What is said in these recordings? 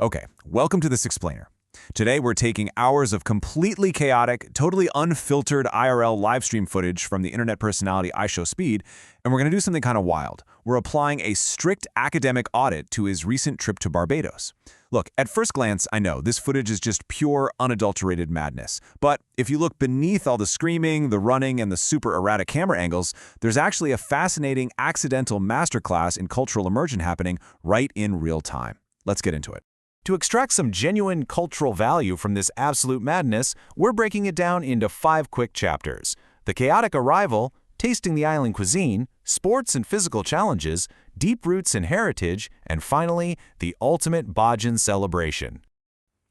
Okay, welcome to this explainer. Today we're taking hours of completely chaotic, totally unfiltered IRL livestream footage from the internet personality Ishowspeed, and we're going to do something kind of wild. We're applying a strict academic audit to his recent trip to Barbados. Look, at first glance, I know this footage is just pure, unadulterated madness. But if you look beneath all the screaming, the running, and the super erratic camera angles, there's actually a fascinating accidental masterclass in cultural immersion happening right in real time. Let's get into it. To extract some genuine cultural value from this absolute madness, we're breaking it down into 5 quick chapters: the chaotic arrival, tasting the island cuisine, sports and physical challenges, deep roots and heritage, and finally, the ultimate Bajan celebration.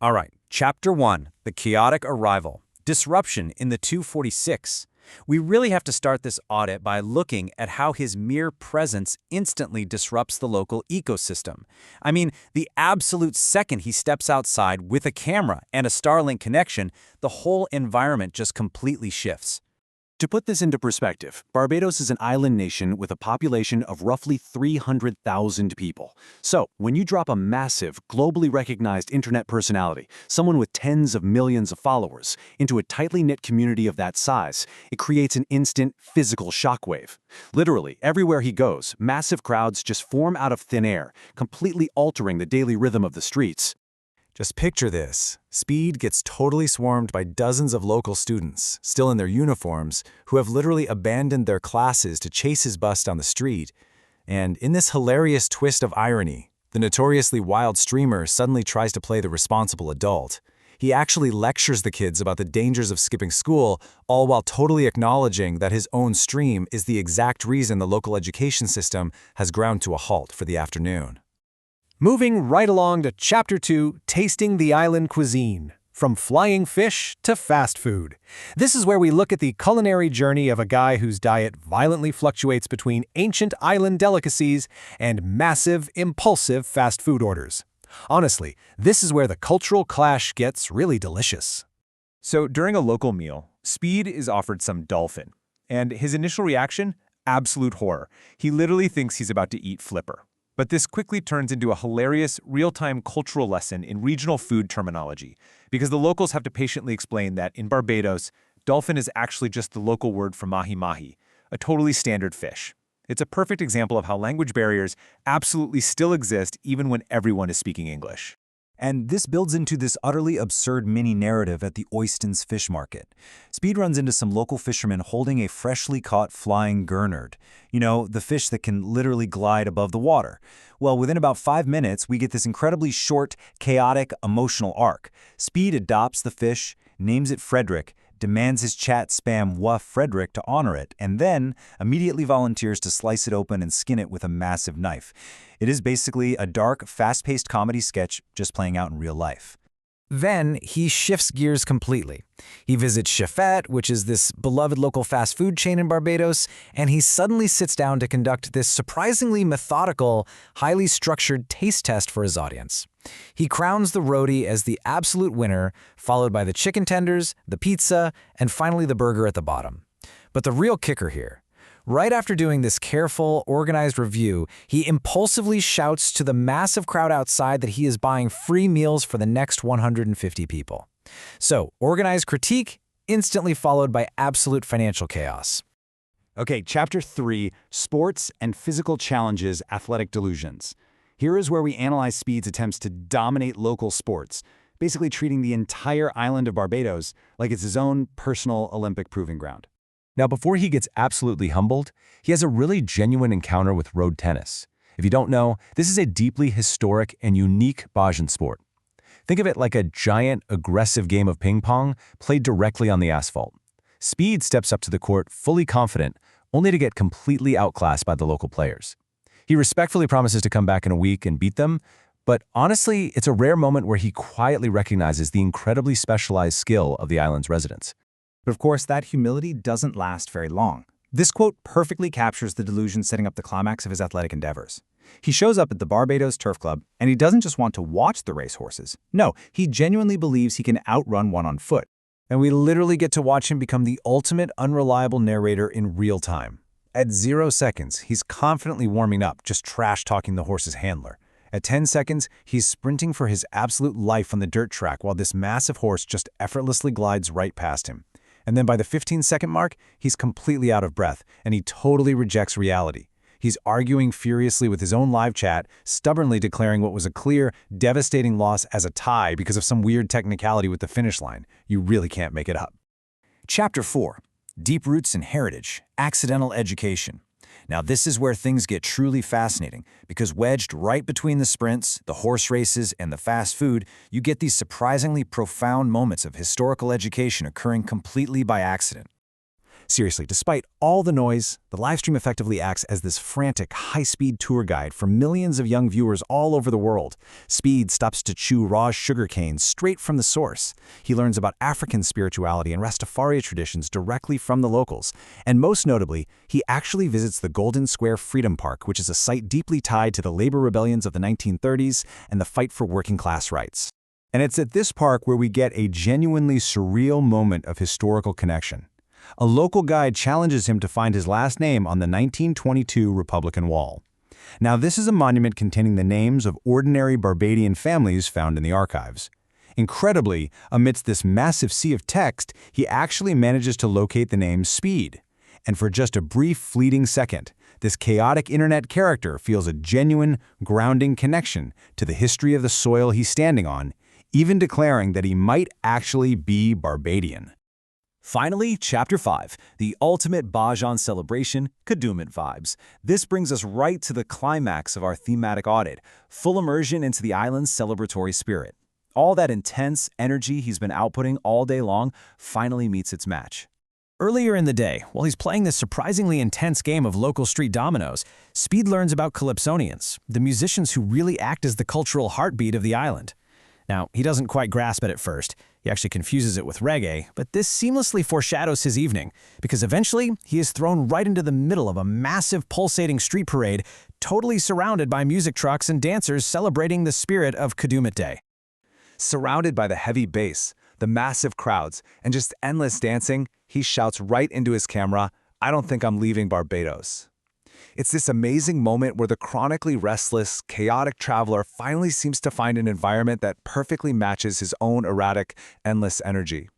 All right, Chapter 1, The Chaotic Arrival, Disruption in the 246. We really have to start this audit by looking at how his mere presence instantly disrupts the local ecosystem. I mean, the absolute second he steps outside with a camera and a Starlink connection, the whole environment just completely shifts. To put this into perspective, Barbados is an island nation with a population of roughly 300,000 people. So, when you drop a massive, globally recognized internet personality, someone with tens of millions of followers, into a tightly knit community of that size, it creates an instant physical shockwave. Literally, everywhere he goes, massive crowds just form out of thin air, completely altering the daily rhythm of the streets. Just picture this. Speed gets totally swarmed by dozens of local students, still in their uniforms, who have literally abandoned their classes to chase his bus down the street. And in this hilarious twist of irony, the notoriously wild streamer suddenly tries to play the responsible adult. He actually lectures the kids about the dangers of skipping school, all while totally acknowledging that his own stream is the exact reason the local education system has ground to a halt for the afternoon. Moving right along to Chapter 2, Tasting the Island Cuisine, from flying fish to fast food. This is where we look at the culinary journey of a guy whose diet violently fluctuates between ancient island delicacies and massive, impulsive fast food orders. Honestly, this is where the cultural clash gets really delicious. So during a local meal, Speed is offered some dolphin, and his initial reaction? Absolute horror. He literally thinks he's about to eat flipper. But this quickly turns into a hilarious, real-time cultural lesson in regional food terminology, because the locals have to patiently explain that in Barbados, dolphin is actually just the local word for mahi-mahi, a totally standard fish. It's a perfect example of how language barriers absolutely still exist even when everyone is speaking English. And this builds into this utterly absurd mini-narrative at the Oystons fish market. Speed runs into some local fishermen holding a freshly caught flying gurnard. You know, the fish that can literally glide above the water. Well, within about 5 minutes, we get this incredibly short, chaotic, emotional arc. Speed adopts the fish, names it Frederick, demands his chat spam "Woof Frederick" to honor it, and then immediately volunteers to slice it open and skin it with a massive knife. It is basically a dark, fast-paced comedy sketch just playing out in real life. Then he shifts gears completely. He visits Chefette, which is this beloved local fast food chain in Barbados, and he suddenly sits down to conduct this surprisingly methodical, highly structured taste test for his audience. He crowns the roadie as the absolute winner, followed by the chicken tenders, the pizza, and finally the burger at the bottom. But the real kicker here, right after doing this careful, organized review, he impulsively shouts to the massive crowd outside that he is buying free meals for the next 150 people. So, organized critique, instantly followed by absolute financial chaos. Okay, Chapter 3, Sports and Physical Challenges, Athletic Delusions. Here is where we analyze Speed's attempts to dominate local sports, basically treating the entire island of Barbados like it's his own personal Olympic proving ground. Now, before he gets absolutely humbled, he has a really genuine encounter with road tennis. If you don't know, this is a deeply historic and unique Bajan sport. Think of it like a giant, aggressive game of ping pong played directly on the asphalt. Speed steps up to the court fully confident, only to get completely outclassed by the local players. He respectfully promises to come back in a week and beat them, but honestly, it's a rare moment where he quietly recognizes the incredibly specialized skill of the island's residents. But of course, that humility doesn't last very long. This quote perfectly captures the delusion setting up the climax of his athletic endeavors. He shows up at the Barbados Turf Club, and he doesn't just want to watch the racehorses. No, he genuinely believes he can outrun one on foot. And we literally get to watch him become the ultimate unreliable narrator in real time. At 0 seconds, he's confidently warming up, just trash-talking the horse's handler. At 10 seconds, he's sprinting for his absolute life on the dirt track while this massive horse just effortlessly glides right past him. And then by the 15-second mark, he's completely out of breath, and he totally rejects reality. He's arguing furiously with his own live chat, stubbornly declaring what was a clear, devastating loss as a tie because of some weird technicality with the finish line. You really can't make it up. Chapter 4. Deep Roots in Heritage, Accidental Education. Now this is where things get truly fascinating, because wedged right between the sprints, the horse races, and the fast food, you get these surprisingly profound moments of historical education occurring completely by accident. Seriously, despite all the noise, the livestream effectively acts as this frantic, high-speed tour guide for millions of young viewers all over the world. Speed stops to chew raw sugarcane straight from the source. He learns about African spirituality and Rastafari traditions directly from the locals. And most notably, he actually visits the Golden Square Freedom Park, which is a site deeply tied to the labor rebellions of the 1930s and the fight for working-class rights. And it's at this park where we get a genuinely surreal moment of historical connection. A local guide challenges him to find his last name on the 1922 Republican wall. Now, this is a monument containing the names of ordinary Barbadian families found in the archives. Incredibly, amidst this massive sea of text, he actually manages to locate the name Speed. And for just a brief, fleeting second, this chaotic internet character feels a genuine, grounding connection to the history of the soil he's standing on, even declaring that he might actually be Barbadian. Finally, Chapter 5, the ultimate Bajan celebration, Kadooment vibes. This brings us right to the climax of our thematic audit, full immersion into the island's celebratory spirit. All that intense energy he's been outputting all day long finally meets its match. Earlier in the day, while he's playing this surprisingly intense game of local street dominoes, Speed learns about Calypsonians, the musicians who really act as the cultural heartbeat of the island. Now, he doesn't quite grasp it at first. He actually confuses it with reggae, but this seamlessly foreshadows his evening, because eventually he is thrown right into the middle of a massive pulsating street parade, totally surrounded by music trucks and dancers celebrating the spirit of Kadooment Day. Surrounded by the heavy bass, the massive crowds, and just endless dancing, he shouts right into his camera, "I don't think I'm leaving Barbados." It's this amazing moment where the chronically restless, chaotic traveler finally seems to find an environment that perfectly matches his own erratic, endless energy.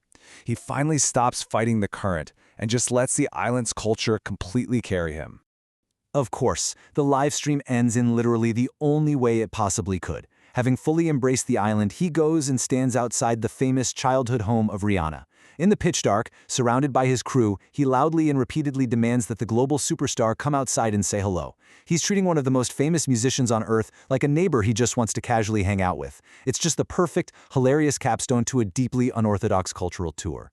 He finally stops fighting the current and just lets the island's culture completely carry him. Of course, the live stream ends in literally the only way it possibly could. Having fully embraced the island, he goes and stands outside the famous childhood home of Rihanna. In the pitch dark, surrounded by his crew, he loudly and repeatedly demands that the global superstar come outside and say hello. He's treating one of the most famous musicians on Earth like a neighbor he just wants to casually hang out with. It's just the perfect, hilarious capstone to a deeply unorthodox cultural tour.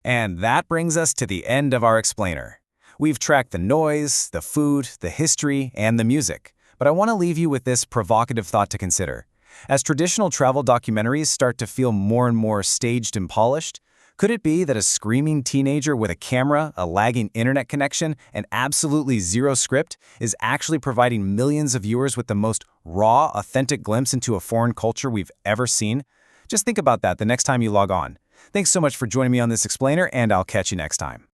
And that brings us to the end of our explainer. We've tracked the noise, the food, the history, and the music. But I want to leave you with this provocative thought to consider. As traditional travel documentaries start to feel more and more staged and polished, could it be that a screaming teenager with a camera, a lagging internet connection, and absolutely zero script is actually providing millions of viewers with the most raw, authentic glimpse into a foreign culture we've ever seen? Just think about that the next time you log on. Thanks so much for joining me on this explainer, and I'll catch you next time.